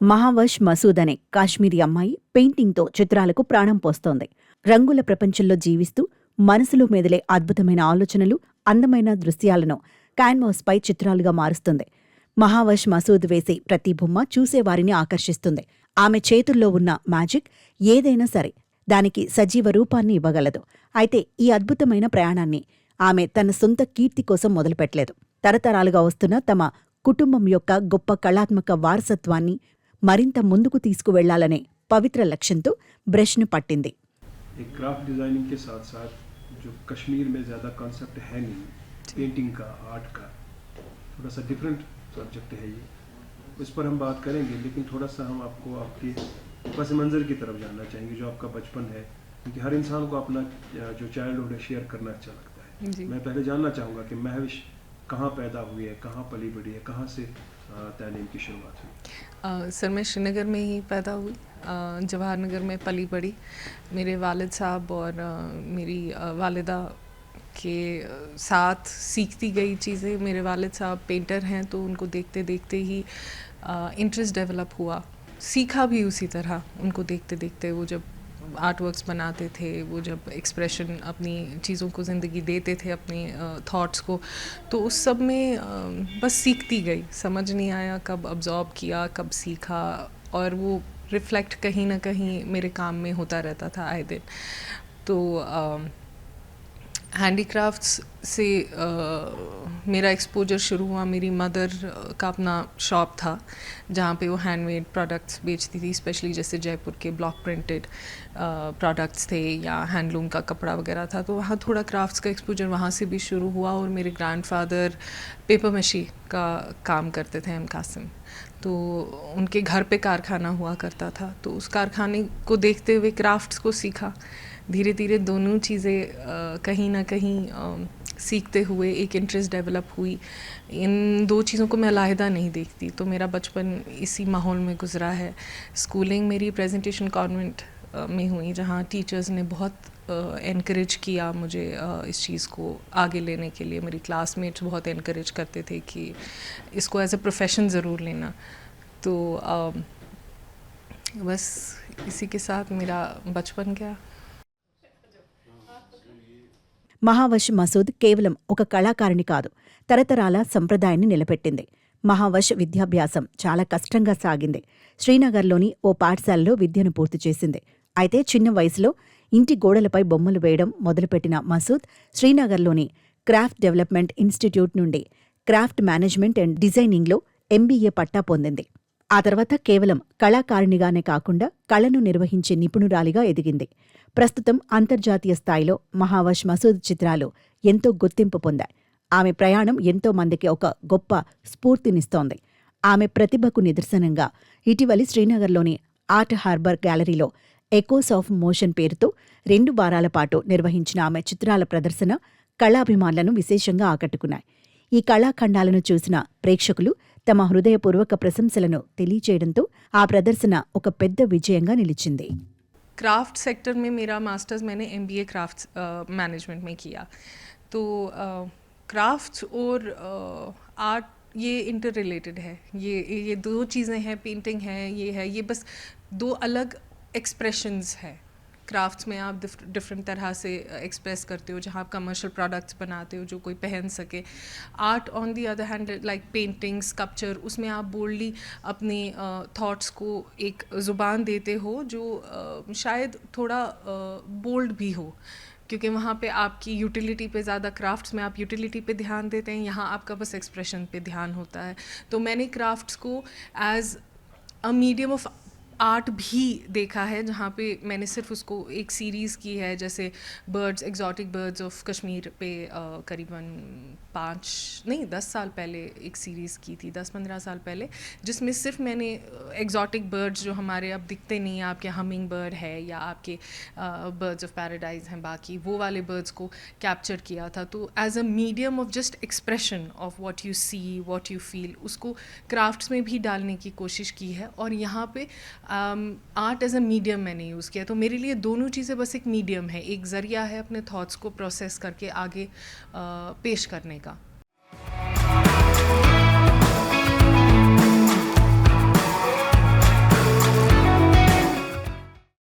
మహావష్ మసూద్ అనే కాశ్మీరీ అమ్మాయి పెయింటింగ్తో చిత్రాలకు ప్రాణం పోస్తోంది. రంగుల ప్రపంచంలో జీవిస్తూ మనసులో మెదిలే అద్భుతమైన ఆలోచనలు, అందమైన దృశ్యాలను క్యాన్వాస్పై చిత్రాలుగా మారుస్తుంది. మహావష్ మసూద్ వేసే ప్రతి బొమ్మ చూసేవారిని ఆకర్షిస్తుంది. ఆమె చేతుల్లో ఉన్న మ్యాజిక్ ఏదైనా సరే దానికి సజీవ రూపాన్ని ఇవ్వగలదు. అయితే ఈ అద్భుతమైన ప్రయాణాన్ని ఆమె తన సొంత కీర్తి కోసం మొదలుపెట్టలేదు. తరతరాలుగా వస్తున్న తమ కుటుంబం యొక్క గొప్ప కళాత్మక వారసత్వాన్ని మరింత ముందుకు తీసుకువెళ్లాలనే పవిత్ర లక్ష్యంతో బ్రష్ను పట్టింది. एक क्राफ्ट डिज़ाइनिंग के साथ साथ जो कश्मीर में ज़्यादा कॉन्सेप्ट है नहीं, पेंटिंग का, आर्ट का, थोड़ा सा डिफरेंट सब्जेक्ट है ये, उस पर हम बात करेंगे। लेकिन थोड़ा सा हम आपको आपके पस मंज़र की तरफ जानना चाहेंगे, जो आपका बचपन है, क्योंकि हर इंसान को अपना जो चाइल्डहुड है शेयर करना अच्छा लगता है। मैं पहले जानना चाहूँगा कि महविश कहाँ पैदा हुई है, कहाँ पली बड़ी है, कहाँ से तालीम की शुरुआत हुई? सर मैं श्रीनगर में ही पैदा हुई, जवाहर नगर में पली बड़ी। मेरे वालिद साहब और मेरी वालिदा के साथ सीखती गई चीज़ें। मेरे वालिद साहब पेंटर हैं, तो उनको देखते देखते ही इंटरेस्ट डेवलप हुआ, सीखा भी उसी तरह उनको देखते देखते। वो जब आर्ट वर्क्स बनाते थे, वो जब एक्सप्रेशन अपनी चीज़ों को ज़िंदगी देते थे, अपने थॉट्स को, तो उस सब में बस सीखती गई। समझ नहीं आया कब अब्जॉर्ब किया, कब सीखा, और वो रिफ्लेक्ट कहीं ना कहीं मेरे काम में होता रहता था आए दिन। तो हैंडीक्राफ्ट्स से मेरा एक्सपोजर शुरू हुआ। मेरी मदर का अपना शॉप था जहाँ पे वो हैंडमेड प्रोडक्ट्स बेचती थी, स्पेशली जैसे जयपुर के ब्लॉक प्रिंटेड प्रोडक्ट्स थे या हैंडलूम का कपड़ा वगैरह था, तो वहाँ थोड़ा क्राफ्ट्स का एक्सपोजर वहाँ से भी शुरू हुआ। और मेरे ग्रैंडफादर पेपर मशी का काम करते थे, एम कासिम, तो उनके घर पे कारखाना हुआ करता था, तो उस कारखाने को देखते हुए क्राफ्ट्स को सीखा। धीरे धीरे दोनों चीज़ें कहीं ना कहीं सीखते हुए एक इंटरेस्ट डेवलप हुई। इन दो चीज़ों को मैं अलहदा नहीं देखती, तो मेरा बचपन इसी माहौल में गुजरा है। स्कूलिंग मेरी प्रेजेंटेशन कॉन्वेंट में हुई, जहाँ टीचर्स ने बहुत एनकरेज किया मुझे इस चीज़ को आगे लेने के लिए। मेरी क्लासमेट्स बहुत एनकरेज करते थे कि इसको एज ए प्रोफेशन ज़रूर लेना। तो बस इसी के साथ मेरा बचपन गया। మహావష్ మసూద్ కేవలం ఒక కళాకారిణి కాదు, తరతరాల సంప్రదాయాన్ని నిలబెట్టింది. మహావష్ విద్యాభ్యాసం చాలా కష్టంగా సాగింది. శ్రీనగర్లోని ఓ పాఠశాలలో విద్యను పూర్తి చేసింది. అయితే చిన్న వయసులో ఇంటి గోడలపై బొమ్మలు వేయడం మొదలుపెట్టిన మసూద్ శ్రీనగర్లోని క్రాఫ్ట్ డెవలప్మెంట్ ఇన్స్టిట్యూట్ నుండి క్రాఫ్ట్ మేనేజ్మెంట్ అండ్ డిజైనింగ్లో ఎంబీఏ పట్టా పొందింది. ఆ తర్వాత కేవలం కళాకారిణిగానే కాకుండా కళను నిర్వహించే నిపుణురాలిగా ఎదిగింది. ప్రస్తుతం అంతర్జాతీయ స్థాయిలో మహావష్ మసూద్ చిత్రాలు ఎంతో గుర్తింపు పొందాయి. ఆమె ప్రయాణం ఎంతో మందికి ఒక గొప్ప స్ఫూర్తినిస్తోంది. ఆమె ప్రతిభకు నిదర్శనంగా ఇటీవలి శ్రీనగర్లోని ఆర్ట్ హార్బర్ గ్యాలరీలో ఎకోస్ ఆఫ్ మోషన్ పేరుతో 2 వారాల పాటు నిర్వహించిన ఆమె చిత్రాల ప్రదర్శన కళాభిమానులను విశేషంగా ఆకట్టుకున్నాయి. ఈ కళాఖండాలను చూసిన ప్రేక్షకులు తమ హృదయపూర్వక ప్రశంసలను తెలియచేయడంతో ఆ ప్రదర్శన ఒక పెద్ద విజయంగా నిలిచింది. क्राफ्ट सेक्टर में मेरा मास्टर्स मैंने एमबीए क्राफ्ट मैनेजमेंट में किया। तो क्राफ्ट्स और आर्ट ये इंटर रिलेटेड है। ये दो चीज़ें हैं, पेंटिंग है, ये बस दो अलग एक्सप्रेशंस है। क्राफ्ट्स में आप डिफरेंट तरह से एक्सप्रेस करते हो, जहाँ आप कमर्शियल प्रोडक्ट्स बनाते हो जो कोई पहन सके। Art on the other hand like painting, sculpture, उसमें आप बोल्डली अपने थॉट्स को एक ज़ुबान देते हो जो शायद थोड़ा बोल्ड भी हो, क्योंकि वहाँ पे आपकी यूटिलिटी पे ज़्यादा, क्राफ्ट्स में आप यूटिलिटी पे ध्यान देते हैं, यहाँ आपका बस एक्सप्रेशन पे ध्यान होता है। तो मैंने क्राफ्ट्स को as a medium of art भी देखा है, जहाँ पे मैंने सिर्फ उसको एक सीरीज़ की है, जैसे birds, exotic birds of Kashmir पे करीबन 10 साल पहले एक सीरीज़ की थी, 10-15 साल पहले, जिसमें सिर्फ मैंने एग्जॉटिक बर्ड्स जो हमारे अब दिखते नहीं हैं, आपके हमिंग बर्ड है या आपके बर्ड्स ऑफ पैराडाइज हैं, बाकी वो वाले बर्ड्स को कैप्चर किया था। तो as a medium of just expression of what you see, what you feel, उसको क्राफ्ट्स में भी डालने की कोशिश की है। और यहाँ पे आर्ट एज अ मीडियम मैंने यूज़ किया। तो मेरे लिए दोनों चीज़ें बस एक मीडियम है, एक ज़रिया है अपने थॉट्स को प्रोसेस करके आगे पेश करने का।